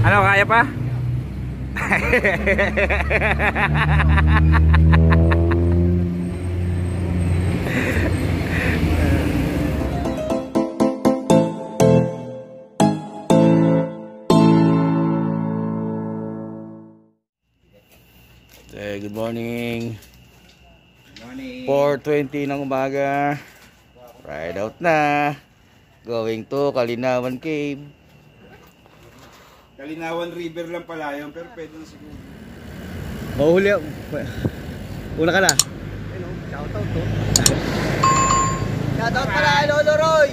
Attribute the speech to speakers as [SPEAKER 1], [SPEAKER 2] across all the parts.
[SPEAKER 1] Ano, kaya pa? Good morning.
[SPEAKER 2] Good morning.
[SPEAKER 1] 4:20 ng umaga. Ride out na. Going to Kalinawan Cave.
[SPEAKER 2] Kalinawan River lang pala yun, pero pwede na siguro.
[SPEAKER 1] Mahuli ako. Una ka na.
[SPEAKER 3] Hello, shoutout to. Shoutout pala, Lolo Roy.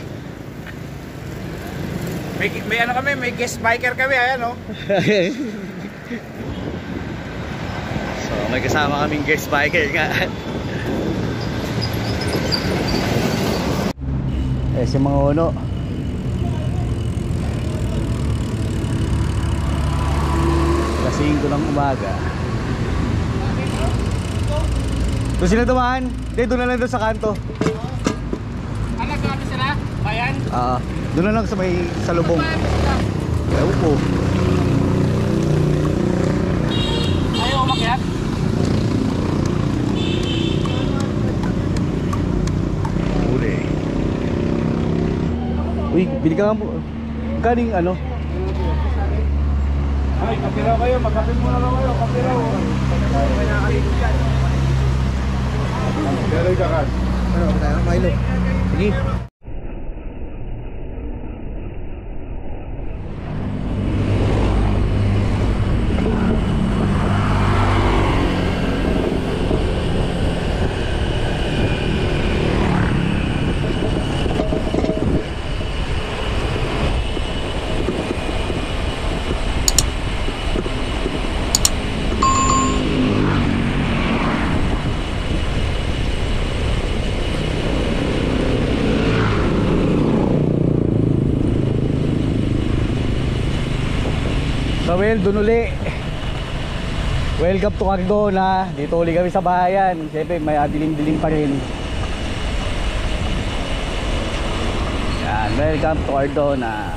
[SPEAKER 2] May ano kami, may guest biker kami, ayan o.
[SPEAKER 1] So may kasama kaming guest biker nga. Si mga uno. Alas 5 ng umaga. Doon sila dumaan? Hindi, doon na lang doon sa kanto.
[SPEAKER 2] Ano, grabe sila? Bayan?
[SPEAKER 1] Doon na lang sa may salubong. Ewan po.
[SPEAKER 2] Ayaw umakyat?
[SPEAKER 1] Uli. Uy, bili ka nga po. Kaning ano?
[SPEAKER 2] Ay, kapiraw kayo, magkapin muna lang kayo, kapiraw. May nakakaligot yan. Pero ikakas.
[SPEAKER 3] Ano, tayo ng Milo.
[SPEAKER 1] Sige. So well, dun uli. Welcome to Cardona. Dito uli kami sa bahayan. Siyempre may dilim-dilim pa rin. Yan, welcome to Cardona.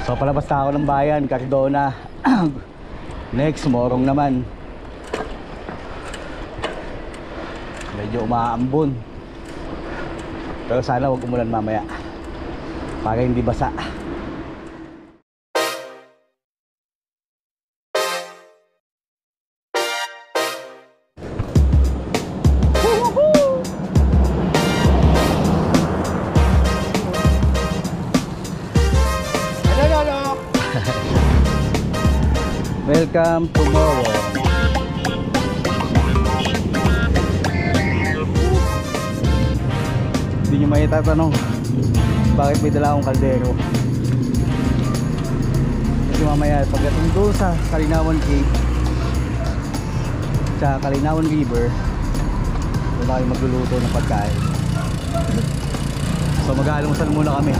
[SPEAKER 1] So palabas na ako ng bayan, Cardona. Next, Morong naman. Medyo umaambon. Pero sana wag umulan mamaya para hindi basa. Welcome to Morong. Hindi nyo may tatanong bakit may dala akong kaldero. Kasi mamaya pagdating doon sa Kalinawan Cave sa Kalinawan River, doon tayo magluluto ng pagkain. So mag-aalmusal muna kami.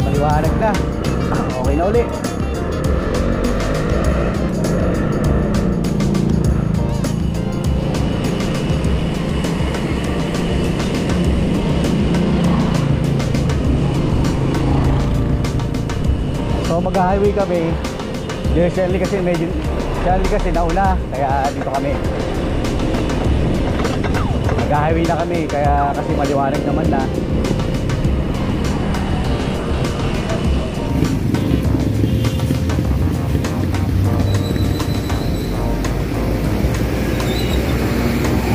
[SPEAKER 1] Maliwanag na. Okay na uli. So mag-highway kami. Recently kasi medyo Charlie kasi nauna, kaya dito kami. Nag-highway na kami, kaya kasi maliwanag naman na.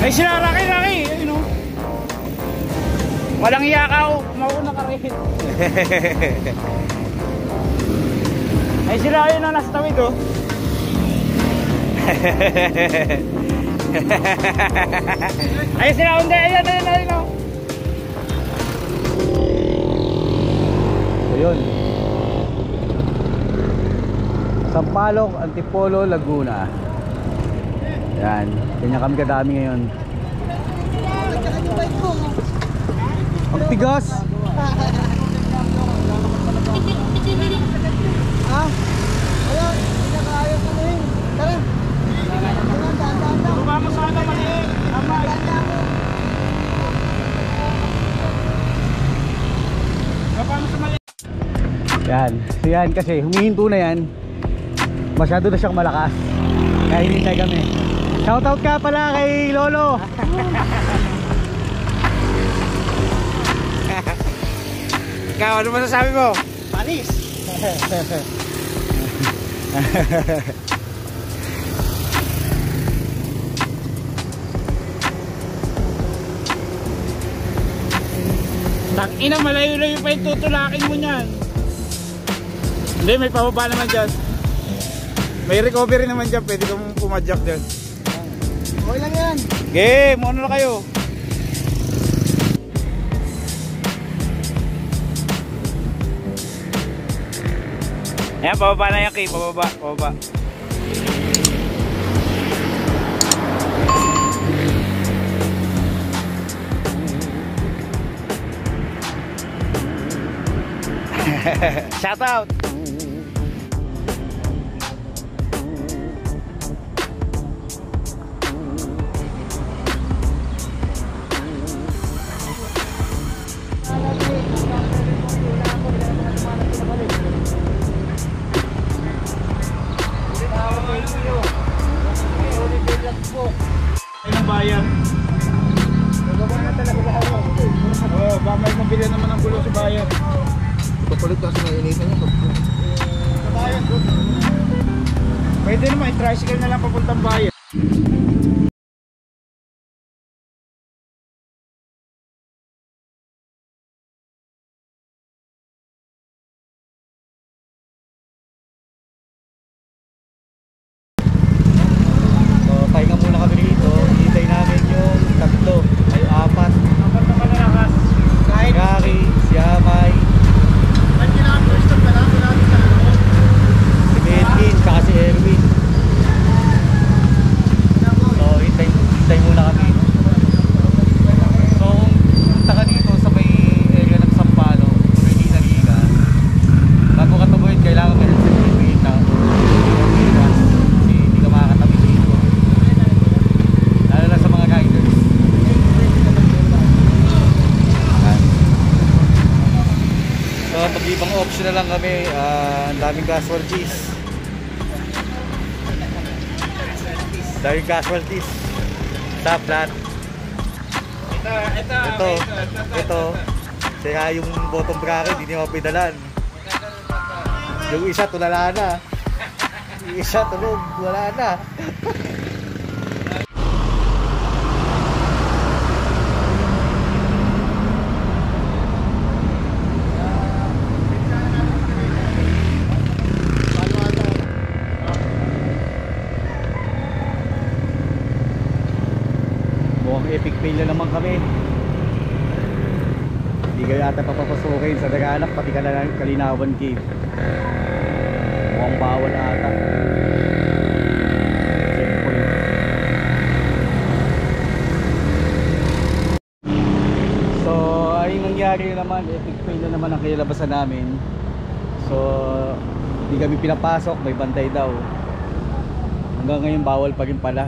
[SPEAKER 2] Ay sila, Rocky! Ayun o. Walang iya ka o. Mauna ka rin. Ay sila, ayun o. Nasa tawid o. Ay sila, hindi. Ayun o.
[SPEAKER 1] So yun, Sampaloc, Antipolo, Laguna. Yan, ganyan kami kadami ngayon. Ang tigas.
[SPEAKER 3] Ha? Wala, hindi na kaya ko rin. Tara.
[SPEAKER 2] Baba mo sana maliit. Tama. Baba mo sa maliit.
[SPEAKER 1] Yan, so yan kasi humihinto na yan. Masyado na siyang malakas. Kaya hinintay kami. Shoutout ka pala kay Lolo.
[SPEAKER 2] Ikaw, ano masasabi mo?
[SPEAKER 3] Panis.
[SPEAKER 2] Tangina, malayo-layo pa yung tutulakin mo niyan. Hindi, may pababa naman dyan. May recovery naman dyan, pwede kang pumadyak dyan.
[SPEAKER 3] Okay lang yan.
[SPEAKER 2] Game, ano na kayo? Ayan, pababa na yan, Kay. Pababa. Shout out. Ang bayan. Oo, baka may mabili naman ng gulo sa bayan.
[SPEAKER 3] Papalit kasi nainitan niya.
[SPEAKER 2] Pwede naman, i-tricycle na lang papuntang bayan.
[SPEAKER 1] So pahinga muna kami dito. Hintay namin yung tatlo, ay apat.
[SPEAKER 2] Apat na malalakas.
[SPEAKER 1] Gary, Siamay, si Melvin, saka si Erwin. So hintay muna kami. So kung punta ka dito sa may area ng Sampaloc, Purigi, Naliga, bago ka tumuhin, kailangan may certificate na kasi hindi ka makakatabi dito, lalo na sa mga riders. So pag-ibang option na lang kami, ang daming casualties. Sa flat. Ito. Kaya yung bottom bracket hindi mo pidalan. Yung isa tulala na. Yung isa tulog, wala na. Mukhang epic fail na naman kami. Hindi ka yata papapasukin sa Daganak, pati Kalinawan Cave. Mukhang bawal ata. Checkpoint. So ayun nangyari naman, epic fail na naman ang kailabasan namin. So hindi kami pinapasok, may bantay daw. Hanggang ngayon bawal pa rin pala.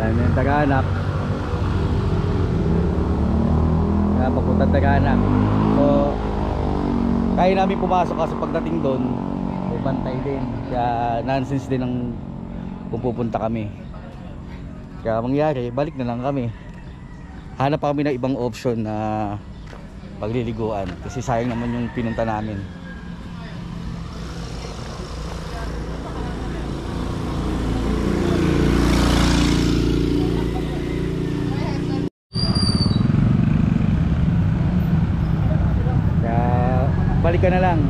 [SPEAKER 1] Ayan yung Daganak. Ayan, papuntang Daganak. So kaya namin pumasok kasi pagdating doon bantay din. Kaya nonsense din ang pupunta kami. Kaya mangyari, balik na lang kami. Hanap pa kami ng ibang option na pagliliguan kasi sayang naman yung pinunta namin. Kaya balik ka na lang.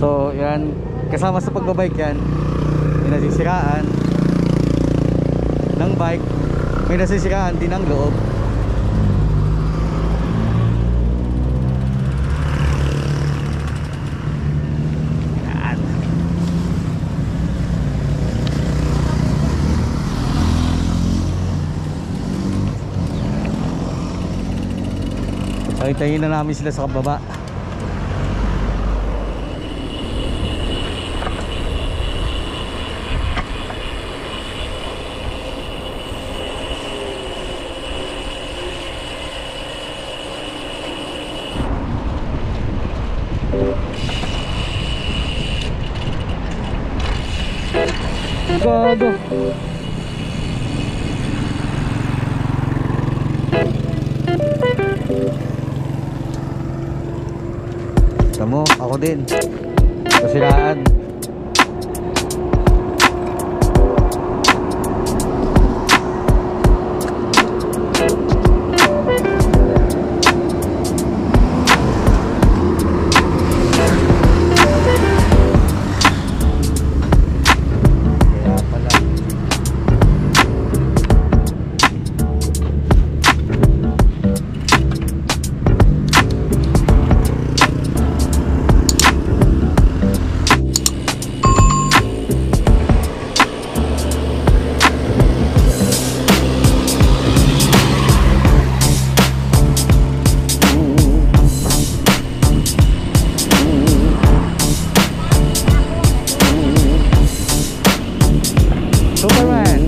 [SPEAKER 1] So yan, kasama sa pagbabike yan, may nasisiraan ng bike, may nasisiraan din ang loob. Yan. So hintayin na namin sila sa kababa. Gago. Tamo, ako din. Kasiraan. Superman.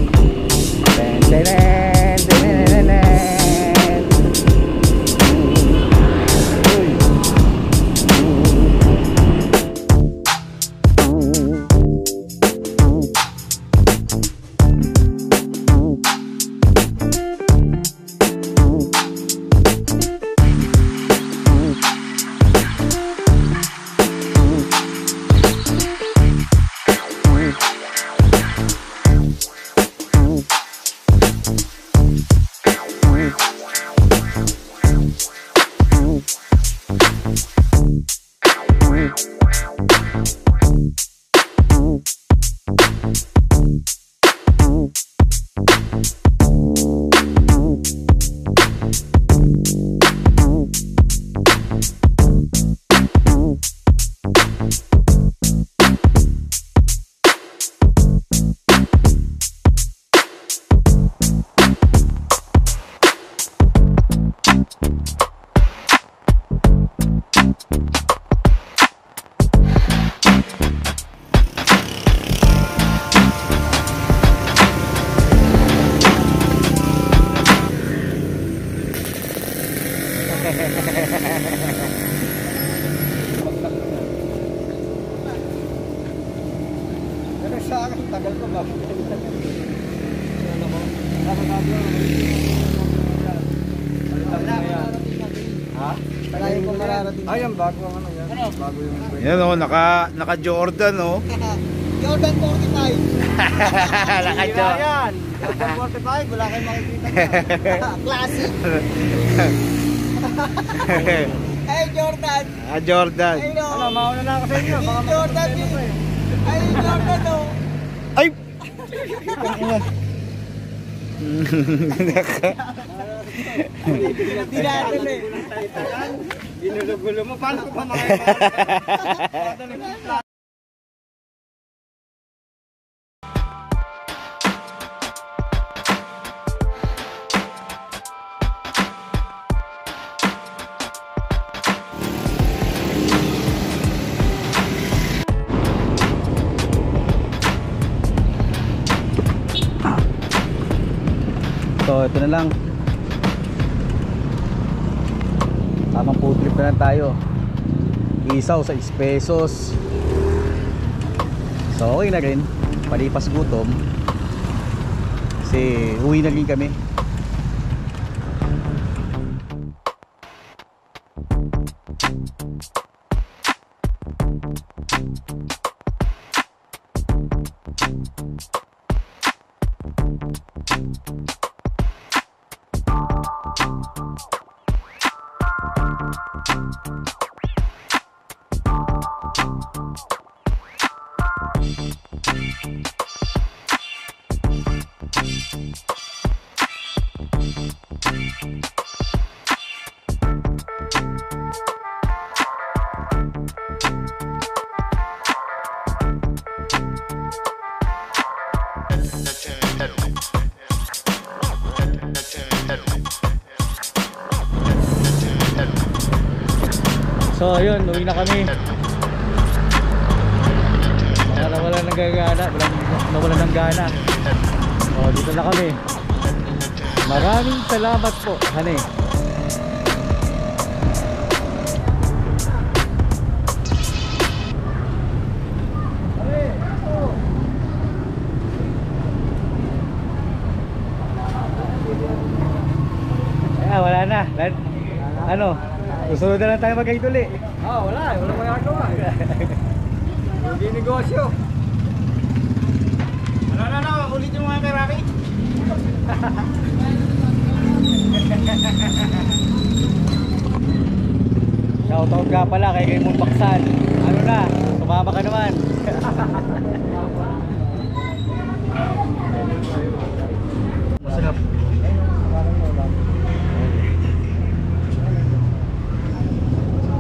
[SPEAKER 3] Pero sa akin, tagal ko ba?
[SPEAKER 1] Ha?
[SPEAKER 3] Tagayin ko mararating.
[SPEAKER 1] Ay, ang bago ang ano yan. Bago yung
[SPEAKER 2] Yan o, naka Jordan o.
[SPEAKER 3] Jordan 45.
[SPEAKER 1] Naka-Jordan.
[SPEAKER 3] Jordan 45, wala kayong makikita niya. Classic. Hey Jordan.
[SPEAKER 2] Jordan.
[SPEAKER 3] Ay no.
[SPEAKER 1] Ano, mauna na ako sa inyo. Baka
[SPEAKER 3] Jordan
[SPEAKER 1] makapagpapay mo
[SPEAKER 3] yun. Ay Jordan no.
[SPEAKER 2] Ay!
[SPEAKER 3] Hindi natin eh.
[SPEAKER 1] Ginulo-gulo mo. Paano ko pa makikita? So ito na lang, tamang food trip na lang tayo. Isaw sa 6 pesos. So okay na rin, palipas gutom. Kasi uwi na rin kami. So ayun, uwi na kami. Nawala ng gana, nawala ng gana. So dito na kami. Maraming salamat po, honey. Wala na. Ano? Susunod na lang tayo mag-guide uli.
[SPEAKER 3] Wala magagawa. Hindi negosyo.
[SPEAKER 2] Ulit yung mga Ferrari.
[SPEAKER 1] Shoutout nga pala kay Raymond Baksan. Ano na? Sumama ka naman. Masarap.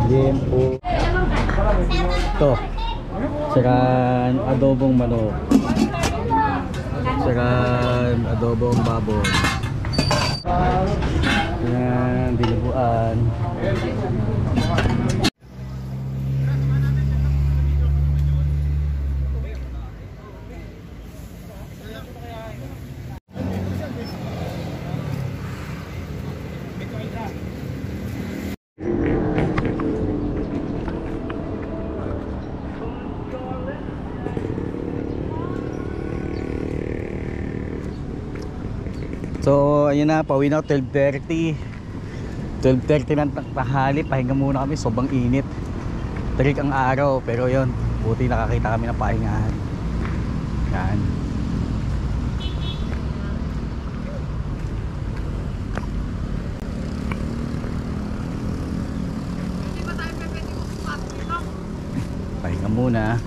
[SPEAKER 1] Liempo. Ito. Siran adobong manok. Siran adobong baboy. Yan, dinuguan. So ayun na, pauwi na ako 12:30 ng tanghali. Pahinga muna kami, sobrang init, tarik ang araw, pero yun, buti nakakita kami ng pahingahan. Yan. Pahinga muna.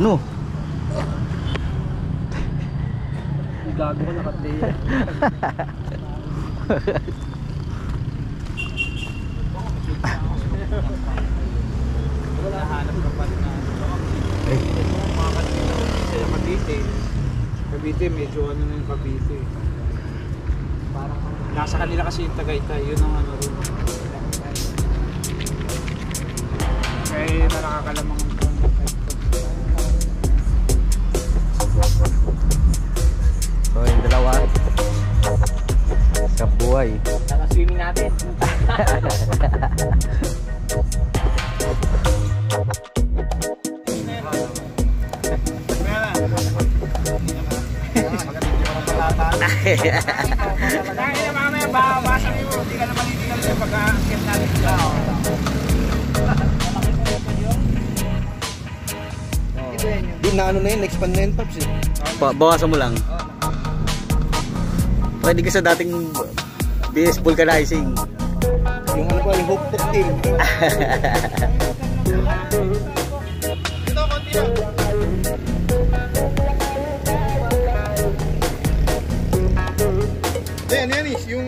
[SPEAKER 1] Ano?
[SPEAKER 3] Gago ko nakaplay. Wala hanap ka pa na. Mga Cavite. Cavite, medyo ano na yung Cavite. Parang nasa kanila kasi yung Tagaytay, yun ang ano rin. Kaya nakakalamang
[SPEAKER 1] so yung dalawa sa buhay.
[SPEAKER 3] naka-swimming natin. Dahil na mamaya basa mo, hindi ka naman itigal sa pagka-akit natin sila.
[SPEAKER 4] Di na ano na yun, expand na yun, Paps eh.
[SPEAKER 1] Bawasan mo lang. Pwede ka sa dating BS vulcanizing.
[SPEAKER 4] Yung ano pa, yung hook team.
[SPEAKER 2] Ito, konti lang.
[SPEAKER 4] Yan, yan is, yung